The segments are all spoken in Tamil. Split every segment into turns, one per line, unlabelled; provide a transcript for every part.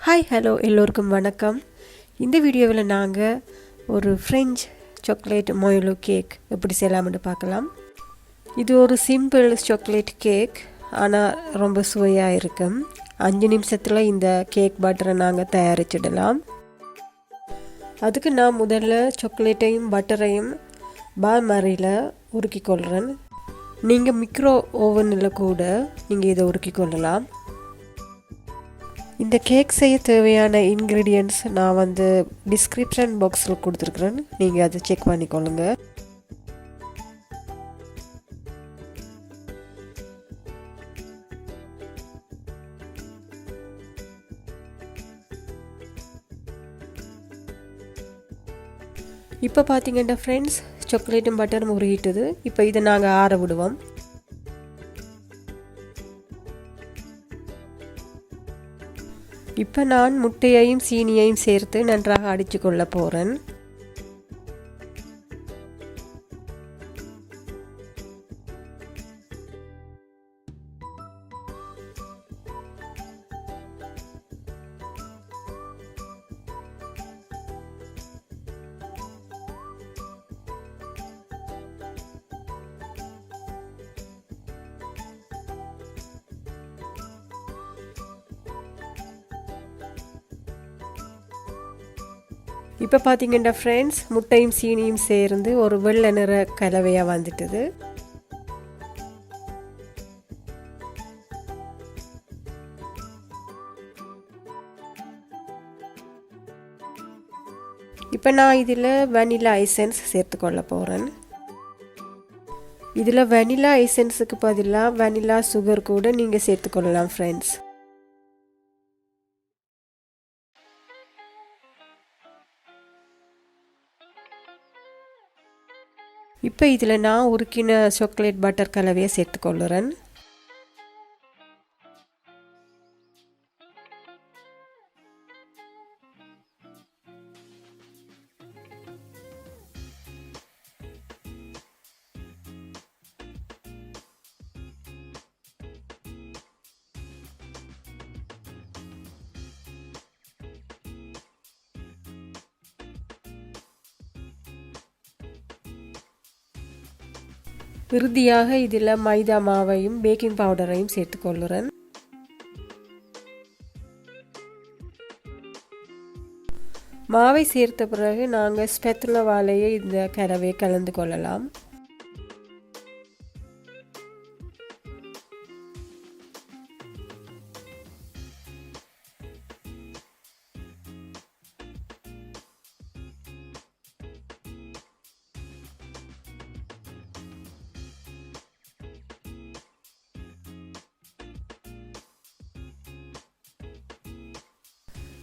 ஹாய் ஹலோ எல்லோருக்கும் வணக்கம். இந்த வீடியோவில் நாங்கள் ஒரு ஃப்ரெஞ்ச் சாக்லேட் மொயலோ கேக் எப்படி செய்யலாம்னு பார்க்கலாம். இது ஒரு சிம்பிள் சாக்லேட் கேக், ஆனால் ரொம்ப சுவையாக இருக்கும். 5 நிமிஷத்தில் இந்த கேக் பட்டரை நாங்கள் தயாரிச்சிடலாம். அதுக்கு நான் முதல்ல சாக்லேட்டையும் பட்டரையும் பால் மாதிரியில் உருக்கி கொள்கிறேன். நீங்கள் மிக்ரோ ஓவனில் கூட நீங்கள் இதை உருக்கி கொள்ளலாம். இந்த கேக் செய்ய தேவையான இன்க்ரீடியன்ட்ஸ் நான் டிஸ்கிரிப்ஷன் பாக்ஸில் கொடுத்துருக்குறேன், நீங்கள் அதை செக் பண்ணிக்கொள்ளுங்க. இப்போ பார்த்தீங்கன்னா ஃப்ரெண்ட்ஸ், சாக்லேட்டும் பட்டரும் உருகிட்டுது. இப்போ இதை நாங்கள் ஆற விடுவோம். இப்போ நான் முட்டையையும் சீனியையும் சேர்த்து நன்றாக அடித்து கொள்ள போகிறேன். இப்போ பார்த்தீங்கன்னா ஃப்ரெண்ட்ஸ், முட்டையும் சீனியும் சேர்ந்து ஒரு வெள்ளை நிற கலவையாக வந்துட்டுது. இப்போ நான் இதில் வெனிலா எசன்ஸ் சேர்த்துக்கொள்ள போகிறேன். இதில் வெனிலா எசன்ஸுக்கு பதிலாக வெனிலா சுகர் கூட நீங்கள் சேர்த்துக்கொள்ளலாம் ஃப்ரெண்ட்ஸ். இப்போ இதில் நான் உருக்கின சாக்லேட் பட்டர் கலவையை சேர்த்துக்கொள்ளுறேன். இறுதியாக இதில் மைதா மாவையும் பேக்கிங் பவுடரையும் சேர்த்துக்கொள்ளுறேன். மாவை சேர்த்த பிறகு நாங்கள் ஸ்பெத்துலா வாழையை இந்த கலவையை கலந்து கொள்ளலாம்.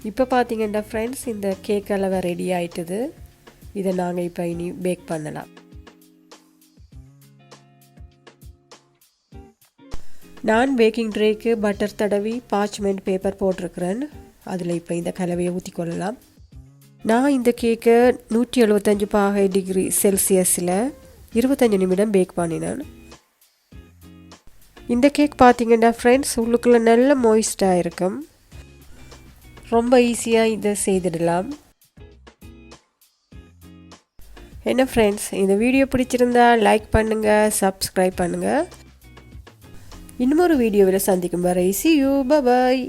இப்போ பார்த்தீங்கன்னா ஃப்ரெண்ட்ஸ், இந்த கேக் கலவை ரெடி ஆயிட்டுது. இதை நாங்கள் இப்போ இனி பேக் பண்ணலாம். நான் பேக்கிங் ட்ரேக்கு பட்டர் தடவி பார்ச்மெண்ட் பேப்பர் போட்டிருக்கிறேன். அதில் இப்போ இந்த கலவையை ஊற்றி கொள்ளலாம். நான் இந்த கேக்கை 175 டிகிரி செல்சியஸில் 25 நிமிடம் பேக் பண்ணினேன். இந்த கேக் பார்த்தீங்கன்னா ஃப்ரெண்ட்ஸ், உள்ளுக்குள்ளே நல்ல மொய்ஸ்டாக இருக்கும். ரொம்ப ஈஸியாக இதை செய்திடலாம். என்ன ஃப்ரெண்ட்ஸ், இந்த வீடியோ பிடிச்சிருந்தா லைக் பண்ணுங்கள், சப்ஸ்கிரைப் பண்ணுங்கள். இன்னொரு வீடியோவில் சந்திக்கும் வரை see you, bye bye.